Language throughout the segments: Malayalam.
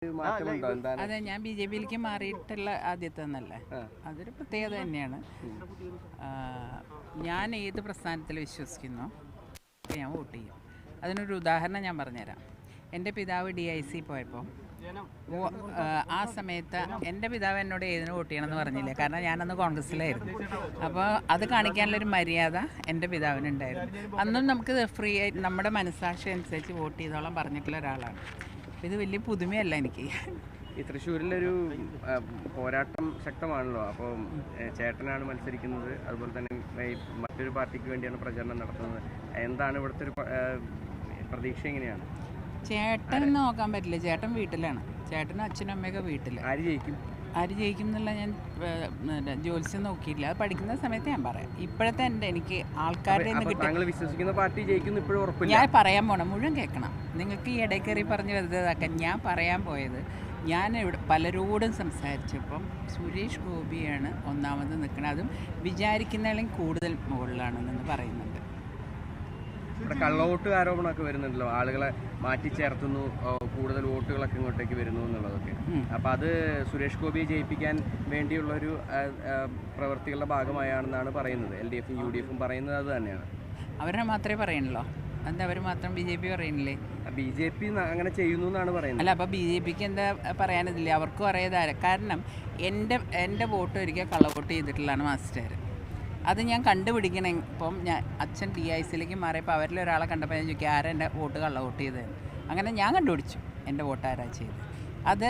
അതെ, ഞാൻ BJP-യിലേക്ക് മാറിയിട്ടുള്ള ആദ്യത്തെ എന്നല്ലേ, അതൊരു പ്രത്യേകത തന്നെയാണ്. ഞാൻ ഏത് പ്രസ്ഥാനത്തിൽ വിശ്വസിക്കുന്നോ ഞാൻ വോട്ട് ചെയ്യും. അതിനൊരു ഉദാഹരണം ഞാൻ പറഞ്ഞുതരാം. എൻ്റെ പിതാവ് DIC പോയപ്പോൾ ആ സമയത്ത് എൻ്റെ പിതാവ് എന്നോട് ഏതിന് വോട്ട് ചെയ്യണമെന്ന് പറഞ്ഞില്ല, കാരണം ഞാനന്ന് കോൺഗ്രസ്സിലായിരുന്നു. അപ്പോൾ അത് കാണിക്കാനുള്ളൊരു മര്യാദ എൻ്റെ പിതാവിനുണ്ടായിരുന്നു. അന്നും നമുക്ക് ഫ്രീ ആയിട്ട് നമ്മുടെ മനസ്സാക്ഷി അനുസരിച്ച് വോട്ട് ചെയ്തോളം പറഞ്ഞിട്ടുള്ള ഒരാളാണ്. ഇത് വലിയ പുതുമയല്ല എനിക്ക്. ഈ തൃശ്ശൂരിലൊരു പോരാട്ടം ശക്തമാണല്ലോ, അപ്പോൾ ചേട്ടനാണ് മത്സരിക്കുന്നത്, അതുപോലെ തന്നെ മറ്റൊരു പാർട്ടിക്ക് വേണ്ടിയാണ് പ്രചരണം നടത്തുന്നത്. എന്താണ് ഇവിടുത്തെ ഒരു പ്രതീക്ഷ? എങ്ങനെയാണ്? ചേട്ടൻ നോക്കാൻ പറ്റില്ല, ചേട്ടൻ വീട്ടിലാണ്. ചേട്ടനും അച്ഛനും അമ്മയൊക്കെ വീട്ടിൽ. ആര് ജയിക്കും എന്നുള്ള ഞാൻ ജോലിസ് നോക്കിയില്ല. അത് പഠിക്കുന്ന സമയത്ത് ഞാൻ പറയാം. ഇപ്പോഴത്തെ എനിക്ക് ആൾക്കാരുടെ വിശ്വസിക്കുന്ന പാർട്ടി ജയിക്കുന്നു ഇപ്പോഴും ഉറപ്പില്ല. ഞാൻ പറയാൻ പോണം, മുഴുവൻ കേൾക്കണം. നിങ്ങൾക്ക് ഈ ഇടയിൽ കയറി പറഞ്ഞ് വെറുതെ ഇതാക്കാൻ. ഞാൻ പറയാൻ പോയത്, ഞാൻ ഇവിടെ പലരോടും സംസാരിച്ചപ്പം സുരേഷ് ഗോപിയാണ് ഒന്നാമത് നിൽക്കുന്നത്. അതും വിചാരിക്കുന്നതിലും കൂടുതൽ മുകളിലാണെന്ന് പറയുന്നുണ്ട്. ഇവിടെ കള്ളവോട്ട് ആരോപണമൊക്കെ വരുന്നുണ്ടല്ലോ, ആളുകളെ മാറ്റിച്ചേർത്തുന്നു, കൂടുതൽ വോട്ടുകളൊക്കെ ഇങ്ങോട്ടേക്ക് വരുന്നു എന്നുള്ളതൊക്കെ. അപ്പം അത് സുരേഷ് ഗോപിയെ ജയിപ്പിക്കാൻ വേണ്ടിയുള്ളൊരു പ്രവൃത്തികളുടെ ഭാഗമായാണെന്നാണ് പറയുന്നത്. LDF-ഉം UDF-ഉം പറയുന്നത് അത് തന്നെയാണ്. അവരെ മാത്രമേ പറയണല്ലോ, എന്താ അവർ മാത്രം BJP പറയുന്നില്ലേ? BJP അങ്ങനെ ചെയ്യുന്നു എന്നാണ് പറയുന്നത്. അല്ല, അപ്പോൾ BJPക്ക് എന്താ പറയാനതില്ലേ? അവർക്കും അറിയാതെ. കാരണം എൻ്റെ വോട്ട് ഒരിക്കൽ കള്ളവോട്ട് ചെയ്തിട്ടുള്ളതാണ് മാസ്റ്റർ. അത് ഞാൻ കണ്ടുപിടിക്കണം. ഇപ്പം അച്ഛൻ DIC-യിലേക്ക് മാറിയപ്പോൾ അവരിലൊരാളെ കണ്ടപ്പോൾ ഞാൻ ചോദിക്കും, ആരാ എൻ്റെ വോട്ട് കള്ളവോട്ട് ചെയ്തത്? അങ്ങനെ ഞാൻ കണ്ടുപിടിച്ചു എൻ്റെ വോട്ട് ആരാ ചെയ്തത്. അത്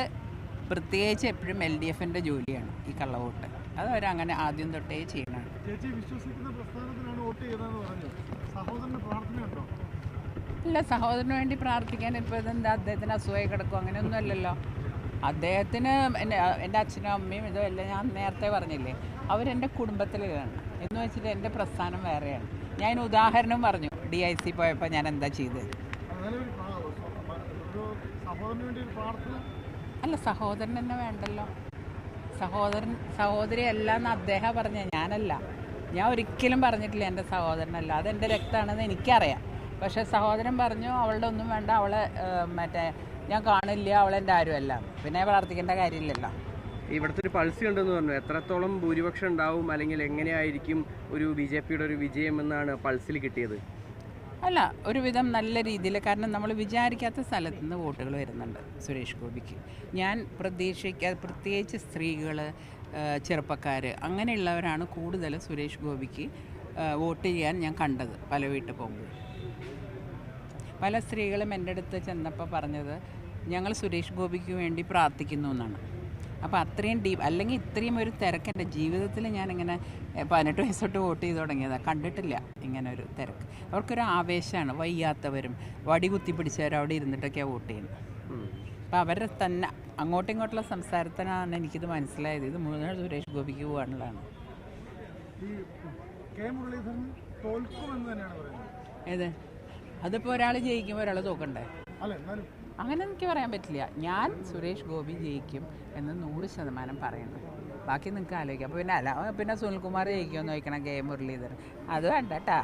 പ്രത്യേകിച്ച് എപ്പോഴും LDF-ൻ്റെ ജോലിയാണ് ഈ കള്ളവോട്ട്. അത് അവരങ്ങനെ ആദ്യം തൊട്ടേ ചെയ്യണം. ഇല്ല, സഹോദരന് വേണ്ടി പ്രാർത്ഥിക്കാൻ ഇപ്പോൾ ഇതെന്താ, അദ്ദേഹത്തിന് അസുഖമായി കിടക്കും അങ്ങനെയൊന്നും അല്ലല്ലോ. അദ്ദേഹത്തിന് എൻ്റെ അച്ഛനും അമ്മയും ഇതുമല്ല, ഞാൻ നേരത്തെ പറഞ്ഞില്ലേ, അവരെൻ്റെ കുടുംബത്തിലാണ് എന്ന് വെച്ചിട്ട് എൻ്റെ പ്രസ്ഥാനം വേറെയാണ്. ഞാൻ ഉദാഹരണം പറഞ്ഞു, DIC പോയപ്പോൾ ഞാൻ എന്താ ചെയ്തത്. അല്ല, സഹോദരൻ തന്നെ വേണ്ടല്ലോ. സഹോദരി അല്ല എന്ന് അദ്ദേഹം പറഞ്ഞ, ഞാനല്ല. ഞാൻ ഒരിക്കലും പറഞ്ഞിട്ടില്ല എൻ്റെ സഹോദരനല്ല, അതെൻ്റെ രക്തമാണെന്ന് എനിക്കറിയാം. പക്ഷേ സഹോദരൻ പറഞ്ഞു അവളുടെ ഒന്നും വേണ്ട, അവളെ ഞാൻ കാണില്ല, അവളെൻ്റെ ആരുമല്ല. പിന്നെ പ്രാർത്ഥിക്കേണ്ട കാര്യമില്ലല്ലോ. ഇവിടുത്തെ ഒരു പൾസ് ഉണ്ടെന്ന് പറഞ്ഞു. എത്രത്തോളം ഭൂരിപക്ഷം ഉണ്ടാവും, അല്ലെങ്കിൽ എങ്ങനെയായിരിക്കും ഒരു BJP-യുടെ ഒരു വിജയം എന്നാണ് പൾസിൽ കിട്ടിയത്? അല്ല, ഒരുവിധം നല്ല രീതിയിൽ. കാരണം നമ്മൾ വിചാരിക്കാത്ത സ്ഥലത്ത് നിന്ന് വോട്ടുകൾ വരുന്നുണ്ട് സുരേഷ് ഗോപിക്ക്. ഞാൻ പ്രതീക്ഷിക്കാതെ, പ്രത്യേകിച്ച് സ്ത്രീകൾ, ചെറുപ്പക്കാർ, അങ്ങനെയുള്ളവരാണ് കൂടുതൽ സുരേഷ് ഗോപിക്ക് വോട്ട് ചെയ്യാൻ ഞാൻ കണ്ടത്. പല വീട്ടിൽ പോകുമ്പോൾ പല സ്ത്രീകളും എൻ്റെ അടുത്ത് ചെന്നപ്പോൾ പറഞ്ഞത്, ഞങ്ങൾ സുരേഷ് ഗോപിക്ക് വേണ്ടി പ്രാർത്ഥിക്കുന്നു എന്നാണ്. അപ്പോൾ അത്രയും അല്ലെങ്കിൽ ഇത്രയും ഒരു തിരക്ക് എൻ്റെ ജീവിതത്തിൽ ഞാനിങ്ങനെ 18 വയസ്സ് തൊട്ട് വോട്ട് ചെയ്ത് തുടങ്ങിയതാണ്. കണ്ടിട്ടില്ല ഇങ്ങനെ ഒരു തിരക്ക്. അവർക്കൊരു ആവേശമാണ്. വയ്യാത്തവരും വടി കുത്തി പിടിച്ചവരും അവിടെ ഇരുന്നിട്ടൊക്കെയാണ് വോട്ട് ചെയ്യുന്നത്. അപ്പോൾ അവരുടെ തന്നെ അങ്ങോട്ടും ഇങ്ങോട്ടുള്ള സംസാരത്തിനാണ് എനിക്കിത് മനസ്സിലായത്. ഇത് മുഴുവൻ സുരേഷ് ഗോപിക്ക് പോകാനുള്ളതാണ്. ഏത്? അതിപ്പോൾ ഒരാൾ ജയിക്കുമ്പോൾ ഒരാൾ തോക്കണ്ടേ? അങ്ങനെ എനിക്ക് പറയാൻ പറ്റില്ല. ഞാൻ സുരേഷ് ഗോപി ജയിക്കും എന്ന് 100% പറയണം. ബാക്കി നിങ്ങൾക്ക് ആലോചിക്കാം. അപ്പോൾ പിന്നെ സുനിൽകുമാർ ജയിക്കുമെന്ന് ചോദിക്കണം, K മുരളീധരൻ. അത് വേണ്ട കേട്ടാ.